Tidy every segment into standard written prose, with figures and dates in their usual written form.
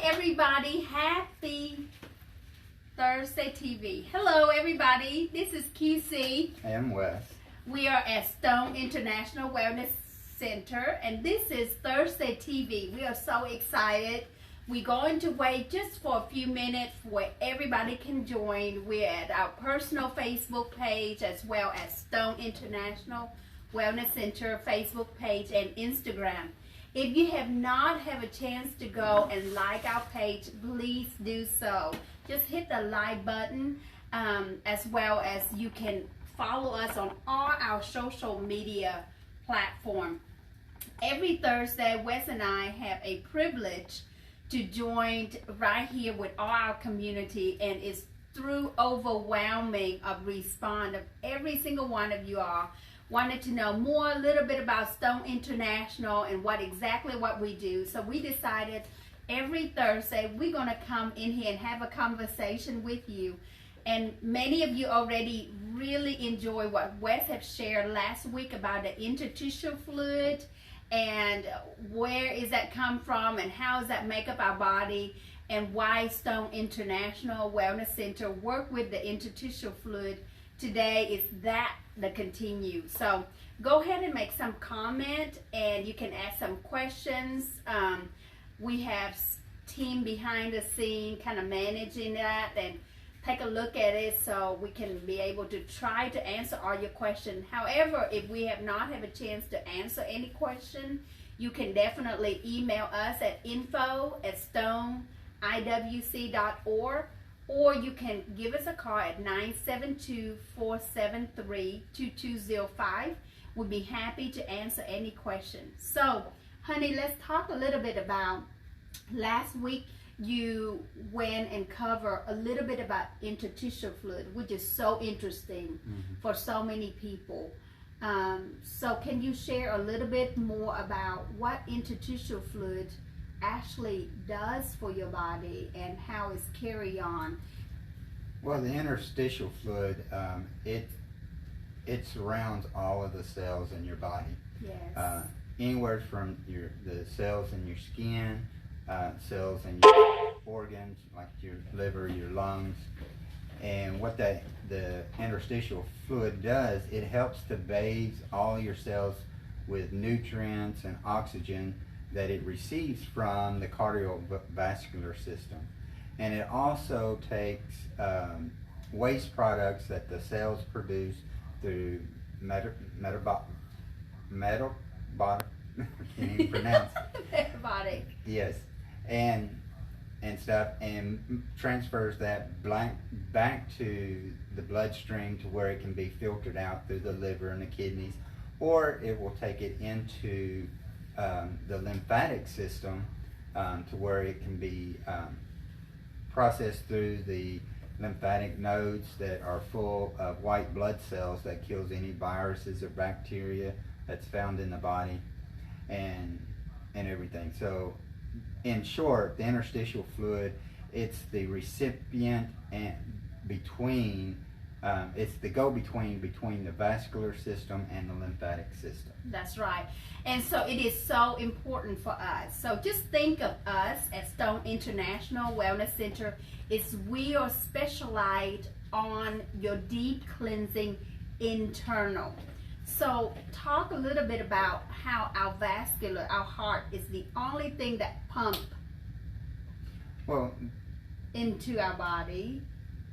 everybody. Happy Thursday TV. Hello everybody. This is QC. And Wes. We are at Stone International Wellness Center and this is Thursday TV. We are so excited. We're going to wait just for a few minutes where everybody can join. We're at our personal Facebook page as well as Stone International Wellness Center Facebook page and Instagram. If you have not had a chance to go and like our page, please do so. Just hit the like button, as well as you can follow us on all our social media platform. Every Thursday, Wes and I have a privilege to join right here with all our community, and it's through overwhelming of response of every single one of you all wanted to know more a little bit about Stone International and what we do. So we decided every Thursday we're going to come in here and have a conversation with you. And many of you already really enjoy what Wes have shared last week about the interstitial fluid and where is that come from and how does that make up our body and why Stone International Wellness Center work with the interstitial fluid. Today is the continue. So go ahead and make some comment and you can ask some questions. We have team behind the scene kind of managing that and take a look at it so we can be able to try to answer all your questions. However, if we have not had a chance to answer any question, you can definitely email us at info@stoneiwc.org. Or you can give us a call at 972-473-2205. We'd be happy to answer any questions. So, honey, let's talk a little bit about last week you went and covered a little bit about interstitial fluid, which is so interesting for so many people. So can you share a little bit more about what interstitial fluid actually does for your body and how it's carried on? Well, the interstitial fluid, it surrounds all of the cells in your body. Yes. Anywhere from the cells in your skin, cells in your organs like your liver, your lungs, and what the interstitial fluid does, it helps to bathe all your cells with nutrients and oxygen that it receives from the cardiovascular system. And it also takes waste products that the cells produce through metabolic can't even pronounce Metabolic. Yes, and stuff, and transfers that back to the bloodstream to where it can be filtered out through the liver and the kidneys, or it will take it into the lymphatic system to where it can be processed through the lymphatic nodes that are full of white blood cells that kills any viruses or bacteria that's found in the body and everything. So in short, the interstitial fluid, it's the recipient and it's the go-between between the vascular system and the lymphatic system. That's right. And so it is so important for us. So just think of us at Stone International Wellness Center is we are specialized on your deep cleansing internal. So talk a little bit about how our heart is the only thing that pumps into our body.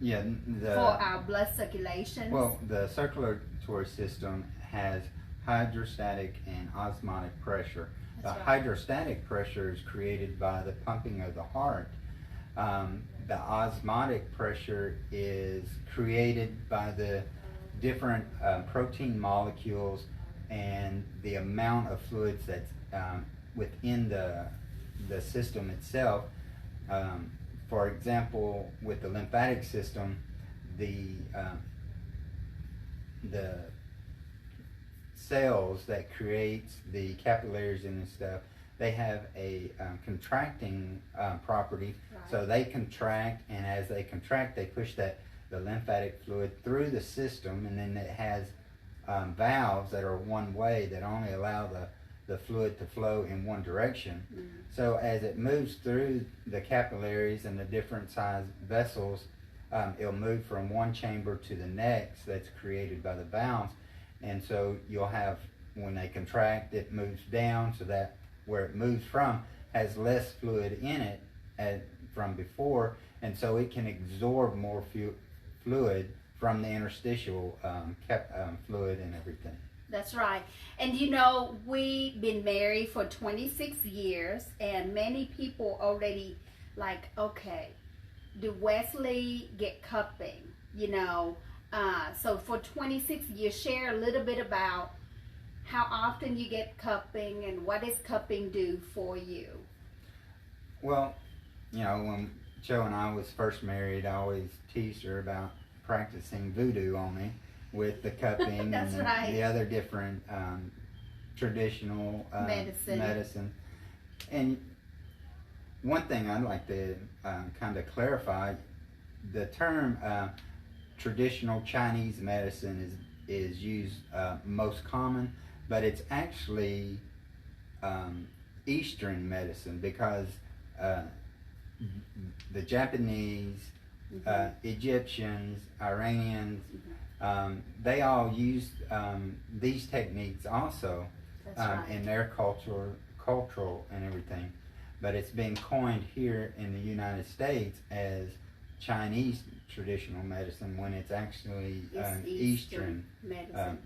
Yeah, for our blood circulation. Well, the circulatory system has hydrostatic and osmotic pressure. That's the right. Hydrostatic pressure is created by the pumping of the heart. The osmotic pressure is created by the different protein molecules and the amount of fluids that's within the system itself. For example, with the lymphatic system, the cells that creates the capillaries and stuff, they have a contracting property. Right. So they contract, and as they contract, they push the lymphatic fluid through the system, and then it has valves that are one way that only allow the fluid to flow in one direction. Mm-hmm. So as it moves through the capillaries and the different size vessels, it'll move from one chamber to the next that's created by the valves. And so you'll have, when they contract, it moves down, so that where it moves from has less fluid in it from before, and so it can absorb more fluid from the interstitial fluid and everything. That's right. And you know, we've been married for 26 years, and many people already like, okay, do Wesley get cupping? You know, so for 26 years, share a little bit about how often you get cupping and what does cupping do for you? Well, you know, when Joe and I was first married, I always teased her about practicing voodoo on me with the cupping That's and right. the other different traditional medicine. And one thing I'd like to kind of clarify, the term traditional Chinese medicine is used most common, but it's actually Eastern medicine, because the Japanese, Egyptians, Iranians, they all used these techniques also in their cultural and everything. But it's been coined here in the United States as Chinese traditional medicine, when it's actually Eastern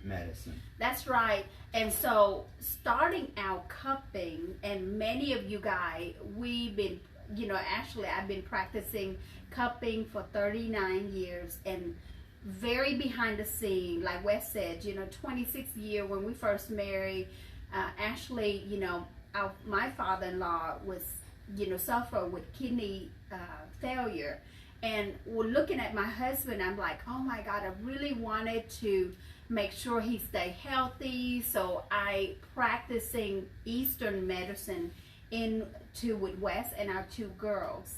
medicine. That's right. And so starting out cupping, and many of you guys, we've been, you know, actually I've been practicing cupping for 39 years, and very behind the scene, like Wes said, you know, 26 years when we first married. Actually, you know, my father-in-law was, you know, suffered with kidney failure. And we're looking at my husband, I'm like, oh my God, I really wanted to make sure he stay healthy. So I practicing Eastern medicine with Wes and our two girls.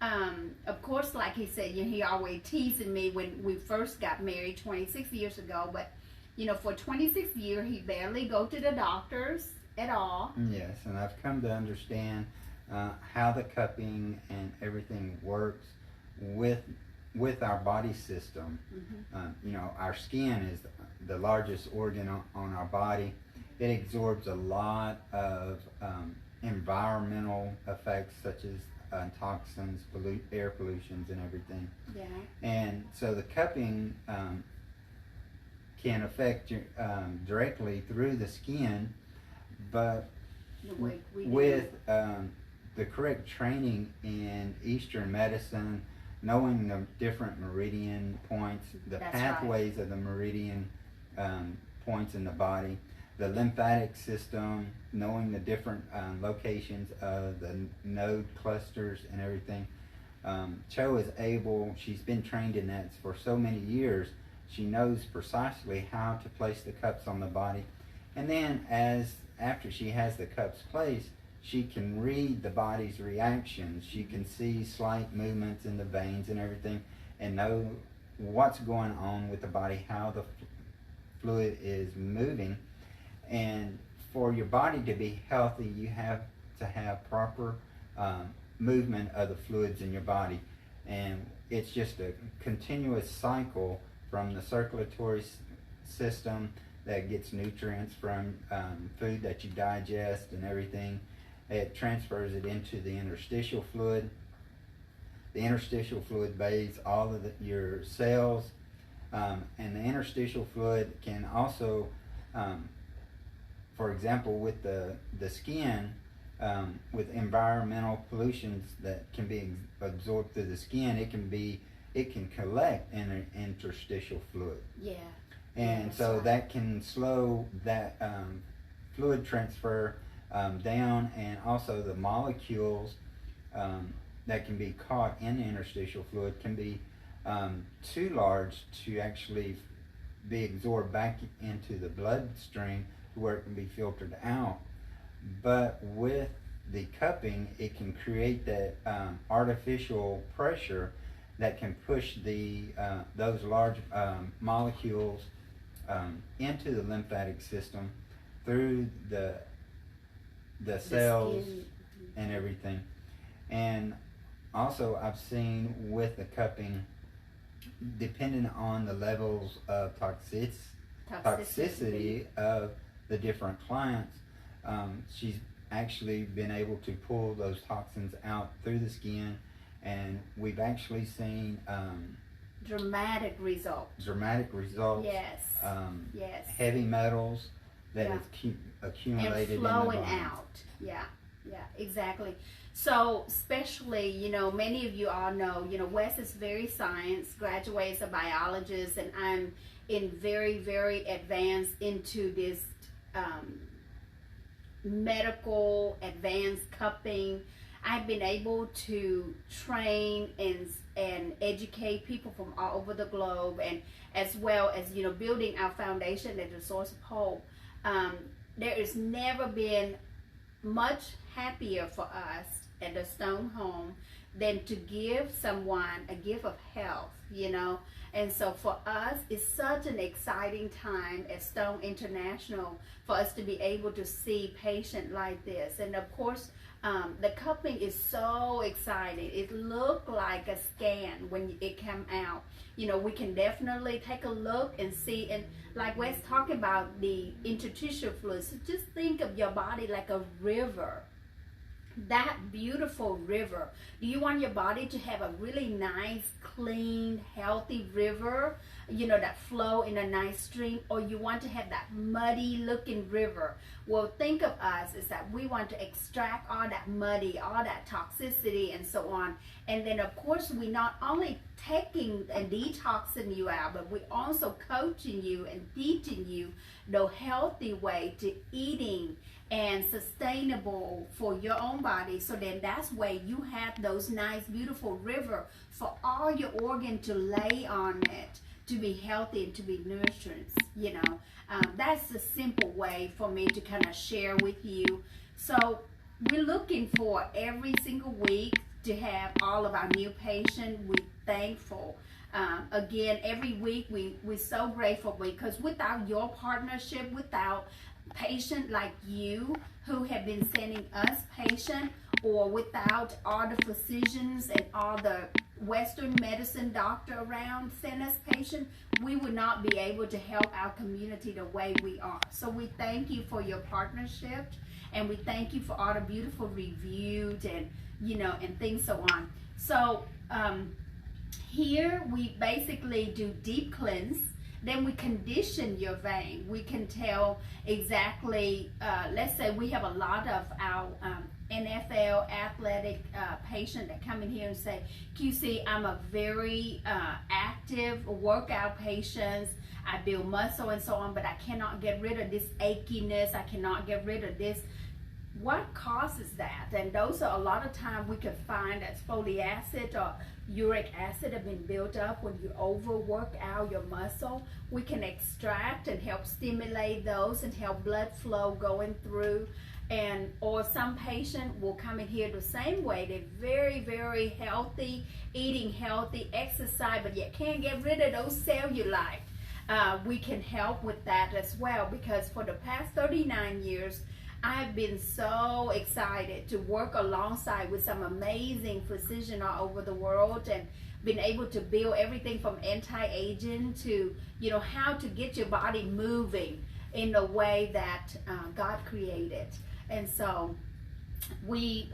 Of course, like he said, you know, he always teasing me when we first got married 26 years ago. But, you know, for 26 years, he barely go to the doctors at all. Yes, and I've come to understand how the cupping and everything works with our body system. You know, our skin is the largest organ on our body. It absorbs a lot of environmental effects, such as toxins, air pollutions, and everything. Yeah. And so the cupping can affect you directly through the skin, but with the correct training in Eastern medicine, knowing the different meridian points, the pathways of the meridian points in the body, the lymphatic system, knowing the different locations of the node clusters and everything. Cho is able, she's been trained in that for so many years, she knows precisely how to place the cups on the body. And then after she has the cups placed, she can read the body's reactions. She can see slight movements in the veins and everything, and know what's going on with the body, how the fluid is moving. And for your body to be healthy, you have to have proper movement of the fluids in your body. And it's just a continuous cycle from the circulatory system that gets nutrients from food that you digest and everything. It transfers it into the interstitial fluid. The interstitial fluid bathes all of your cells, and the interstitial fluid can also, for example, with the skin, with environmental pollutions that can be absorbed through the skin, it can collect in an interstitial fluid. Yeah. And so that can slow that fluid transfer down, and also the molecules that can be caught in the interstitial fluid can be too large to actually be absorbed back into the bloodstream to where it can be filtered out. But with the cupping, it can create that artificial pressure that can push those large molecules into the lymphatic system through the the cells skin. and everything. And also, I've seen with the cupping, depending on the levels of toxicity of the different clients, she's actually been able to pull those toxins out through the skin, and we've actually seen Dramatic results. Yes. Yes. Heavy metals that Yeah. is accumulated And flowing in the body. out. Yeah, exactly. So, especially, many of you all know, Wes is very science, graduates a biologist, and I'm in very, very advanced into this medical advanced cupping. I've been able to train and educate people from all over the globe, and as well as building our foundation at the Source of Hope. There has never been much happier for us at the Stone Home than to give someone a gift of health, And so for us, it's such an exciting time at Stone International for us to be able to see patients like this. And of course, the cupping is so exciting. It looked like a scan when it came out. We can definitely take a look and see. And like Wes talked about the interstitial fluid, so just think of your body like a river. That beautiful river. Do you want your body to have a really nice, clean, healthy river, that flow in a nice stream, or you want to have that muddy looking river? Well, think of us is that we want to extract all that muddy, all that toxicity and so on. And then of course, we not only taking and detoxing you out, but we also coaching you and teaching you the healthy way to eating and sustainable for your own body. So then that's where you have those nice, beautiful river for all your organ to lay on it, to be healthy and to be nurtured. That's the simple way for me to kind of share with you. So we're looking for every single week to have all of our new patients. We're thankful. Again, every week we're so grateful, because without your partnership, without patient like you who have been sending us patient, or without all the physicians and all the Western medicine doctor around send us patient, we would not be able to help our community the way we are. So we thank you for your partnership, and we thank you for all the beautiful reviews and and things so on. So here we basically do deep cleanse. Then we condition your vein. We can tell exactly, let's say we have a lot of our NFL athletic patient that come in here and say, QC, I'm a very active workout patient. I build muscle and so on, but I cannot get rid of this achiness. I cannot get rid of this. What causes that? And those are a lot of times we can find that folic acid or uric acid have been built up when you overwork out your muscle. We can extract and help stimulate those and help blood flow going through. And or some patient will come in here the same way. They're very, very healthy, eating healthy, exercise, but yet can't get rid of those cellulite. We can help with that as well, because for the past 39 years, I've been so excited to work alongside with some amazing physicians all over the world, and been able to build everything from anti-aging to, how to get your body moving in the way that God created. And so we,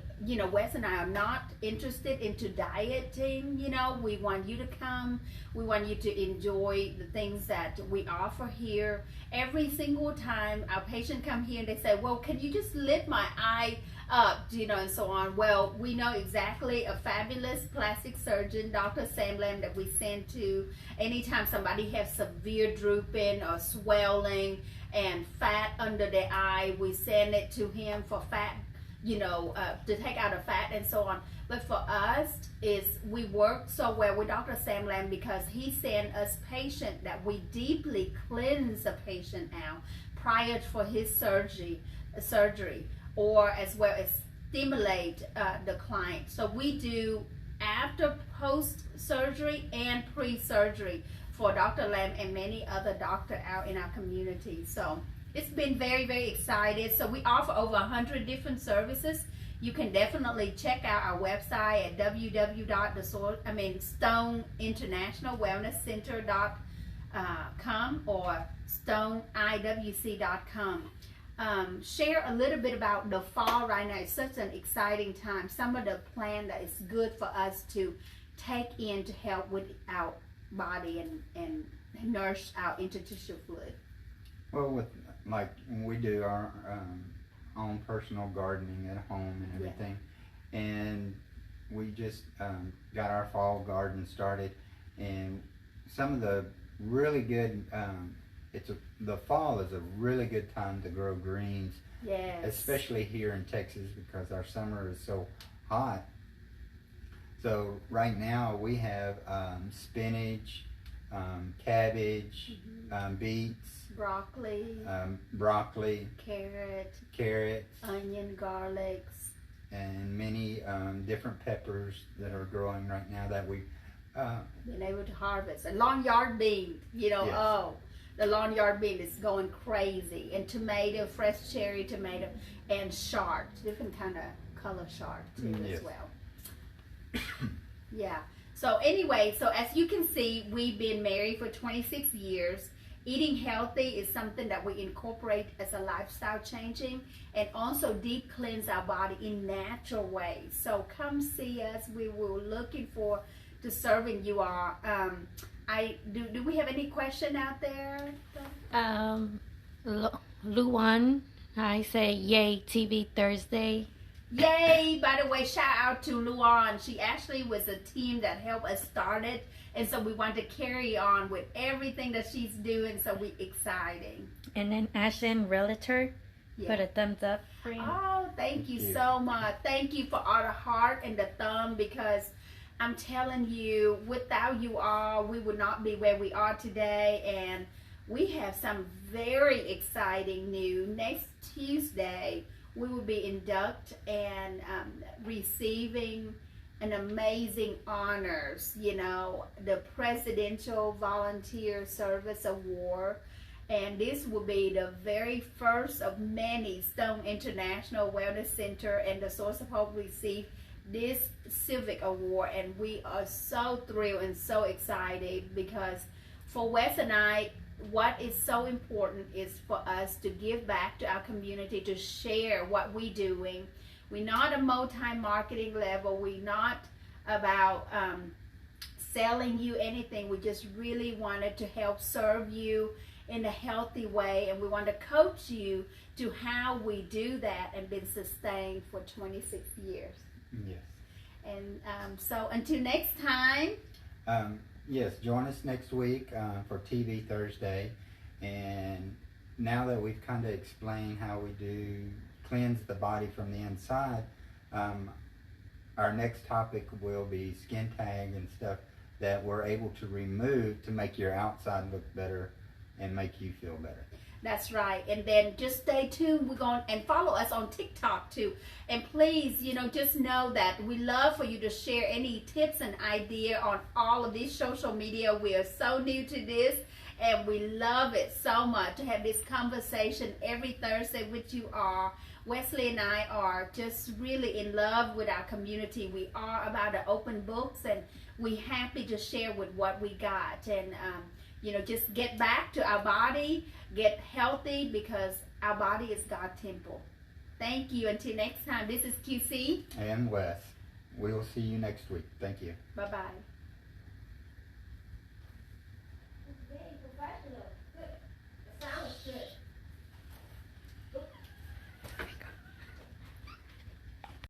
Wes and I are not interested into dieting. We want you to come. We want you to enjoy the things that we offer here. Every single time our patient come here and they say, well, can you just lift my eye up, and so on. Well, we know exactly a fabulous plastic surgeon, Dr. Sam Lam, that we send to anytime somebody has severe drooping or swelling and fat under the eye. We send it to him for fat, to take out the fat and so on. But for us, we work so well with Dr. Sam Lam because he sent us patient that we deeply cleanse the patient out prior for his surgery, or as well as stimulate the client. So we do after post-surgery and pre-surgery for Dr. Lam and many other doctors out in our community. So it's been very, very excited. So we offer over 100 different services. You can definitely check out our website at stoneinternationalwellnesscenter.com or stoneiwc.com. Share a little bit about the fall right now. It's such an exciting time. Some of the plan that is good for us to take in to help with our body and nourish our interstitial fluid. Well, with like when we do our own personal gardening at home and everything, and we just got our fall garden started, and some of the really good the fall is a really good time to grow greens. Yes. Especially here in Texas because our summer is so hot. So right now we have spinach, cabbage, beets, broccoli, carrots, onion, garlics, and many different peppers that are growing right now that we been able to harvest. And lawn yard bean, Yes. The lawn yard bean is going crazy. And tomato, fresh cherry tomato, and shard, different kind of color shard too Yes. as well. Yeah. So anyway, so as you can see, we've been married for 26 years. Eating healthy is something that we incorporate as a lifestyle changing, and also deep cleanse our body in natural ways. So come see us. We were looking for to serving you all. Do we have any question out there? Luan, I say yay TV Thursday. Yay! By the way, shout out to Luan. She actually was a team that helped us start it, and so we want to carry on with everything that she's doing. So we exciting. And then Ashton Realtor put a thumbs up for you. Oh, thank you so much. Thank you for all the heart and the thumb, because I'm telling you, without you all, we would not be where we are today. And we have some very exciting news. Next Tuesday, we will be inducted and receiving an amazing honors, the Presidential Volunteer Service Award. And this will be the very first of many Stone International Wellness Center and the Source of Hope receive this civic award. And we are so thrilled and so excited, because for Wes and I, what is so important is for us to give back to our community, to share what we're doing. We're not a multi-marketing level. We're not about selling you anything. We just really wanted to help serve you in a healthy way, and we want to coach you to how we do that and been sustained for 26 years. Yes. And so until next time. Yes, join us next week for TV Thursday. And now that we've kind of explained how we do cleanse the body from the inside, our next topic will be skin tag and stuff that we're able to remove to make your outside look better and make you feel better. That's right. And then just stay tuned. We're going and follow us on TikTok too. And please, just know that we love for you to share any tips and idea on all of this social media. We are so new to this, and we love it so much to have this conversation every Thursday with you all. Wesley and I are just really in love with our community. We are about the open books, and we happy to share with what we got. And just get back to our body, get healthy, because our body is God's temple. Thank you. Until next time, this is QC. And Wes. We will see you next week. Thank you. Bye-bye.